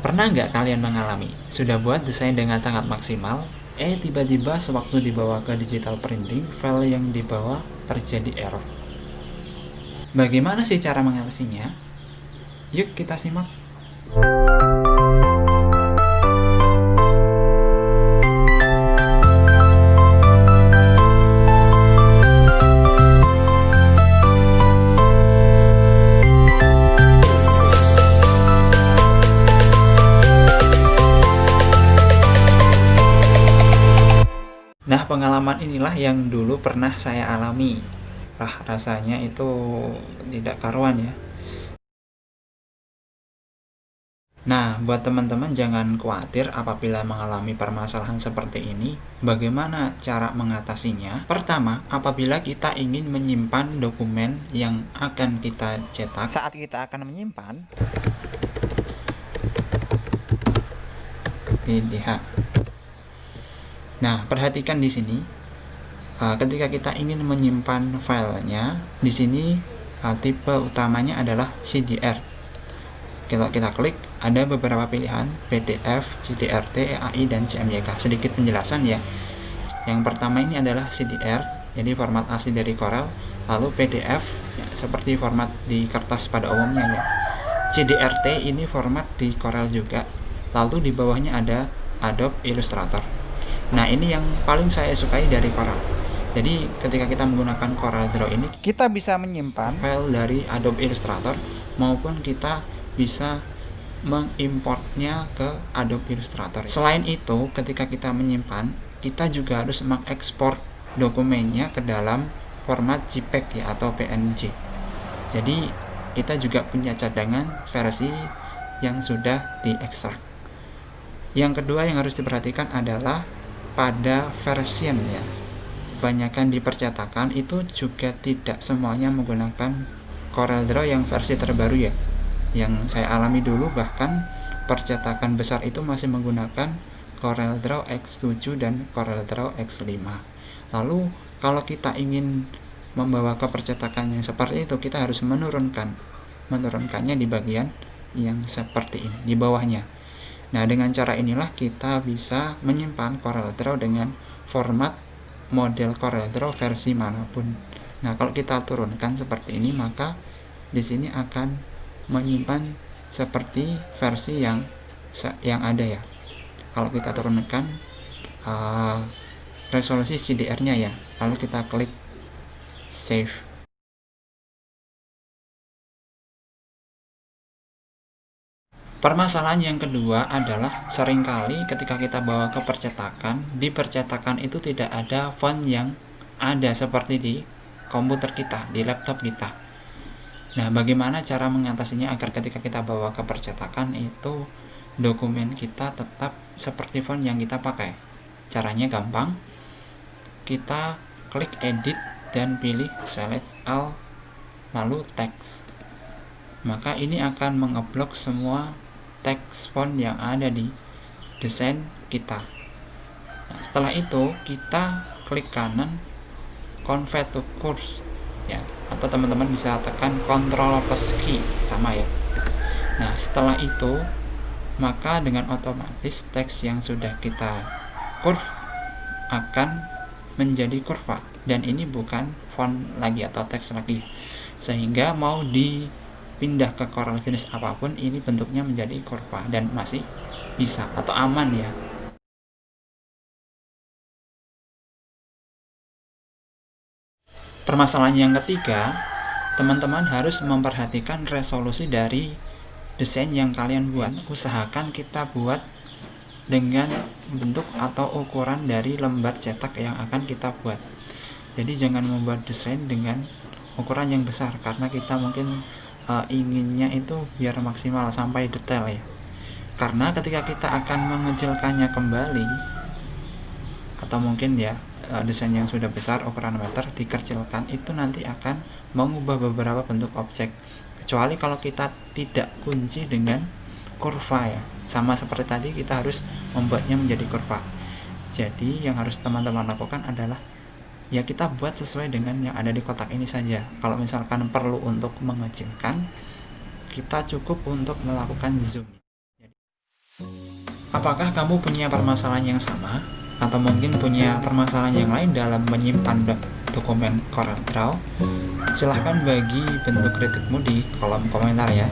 Pernah nggak kalian mengalami, sudah buat desain dengan sangat maksimal, tiba-tiba sewaktu dibawa ke digital printing, file yang dibawa terjadi error. Bagaimana sih cara mengatasinya? Yuk kita simak. Nah, pengalaman inilah yang dulu pernah saya alami. Rasanya itu tidak karuan ya. Nah, buat teman-teman jangan khawatir apabila mengalami permasalahan seperti ini. Bagaimana cara mengatasinya? Pertama, apabila kita ingin menyimpan dokumen yang akan kita cetak, Saat kita akan menyimpan, lihat. Nah, perhatikan di sini. Ketika kita ingin menyimpan filenya, di sini tipe utamanya adalah CDR. Kalau kita klik, ada beberapa pilihan PDF, CTRT, EAI, dan CMYK. Sedikit penjelasan ya. Yang pertama ini adalah CDR, jadi format asli dari Corel. Lalu PDF, ya, seperti format di kertas pada umumnya ya. CDRT ini format di Corel juga. Lalu di bawahnya ada Adobe Illustrator. Nah, ini yang paling saya sukai dari Corel. Jadi ketika kita menggunakan Corel Draw ini, kita bisa menyimpan file dari Adobe Illustrator maupun kita bisa mengimportnya ke Adobe Illustrator. Selain itu, ketika kita menyimpan, kita juga harus mengekspor dokumennya ke dalam format JPEG ya, atau PNG. Jadi kita juga punya cadangan versi yang sudah diekstrak. Yang kedua yang harus diperhatikan adalah pada version ya. Kebanyakan di percetakan itu juga tidak semuanya menggunakan Corel Draw yang versi terbaru ya. Yang saya alami dulu, bahkan percetakan besar itu masih menggunakan Corel Draw X7 dan Corel Draw X5. Lalu kalau kita ingin membawa ke percetakan yang seperti itu, kita harus menurunkannya di bagian yang seperti ini, di bawahnya. Nah, dengan cara inilah kita bisa menyimpan Corel Draw dengan format model Corel Draw versi manapun. Nah, kalau kita turunkan seperti ini, maka di sini akan menyimpan seperti versi yang ada ya. Kalau kita turunkan resolusi CDR-nya ya, lalu kita klik save. Permasalahan yang kedua adalah seringkali ketika kita bawa ke percetakan, di percetakan itu tidak ada font yang ada seperti di komputer kita, di laptop kita. Nah, bagaimana cara mengatasinya agar ketika kita bawa ke percetakan itu dokumen kita tetap seperti font yang kita pakai? Caranya gampang. Kita klik edit dan pilih select all lalu text. Maka ini akan mengeblok semua teks font yang ada di desain kita. Nah, setelah itu kita klik kanan convert to course ya, atau teman-teman bisa tekan Ctrl plus key sama ya. Nah, setelah itu maka dengan otomatis teks yang sudah kita curve akan menjadi kurva, dan ini bukan font lagi atau teks lagi, sehingga mau dipindah ke Corel jenis apapun ini bentuknya menjadi kurva dan masih bisa atau aman ya. Permasalahan yang ketiga, teman-teman harus memperhatikan resolusi dari desain yang kalian buat. Usahakan kita buat dengan bentuk atau ukuran dari lembar cetak yang akan kita buat. Jadi jangan membuat desain dengan ukuran yang besar, karena kita mungkin inginnya itu biar maksimal sampai detail ya. Karena ketika kita akan mengecilkannya kembali, atau mungkin ya desain yang sudah besar ukuran meter dikecilkan, itu nanti akan mengubah beberapa bentuk objek, kecuali kalau kita tidak kunci dengan kurva ya. Sama seperti tadi, kita harus membuatnya menjadi kurva. Jadi yang harus teman-teman lakukan adalah ya kita buat sesuai dengan yang ada di kotak ini saja. Kalau misalkan perlu untuk mengecilkan, kita cukup untuk melakukan zoom. Apakah kamu punya permasalahan yang sama? Atau mungkin punya permasalahan yang lain dalam menyimpan dokumen CorelDRAW? Silahkan bagi bentuk kritikmu di kolom komentar ya.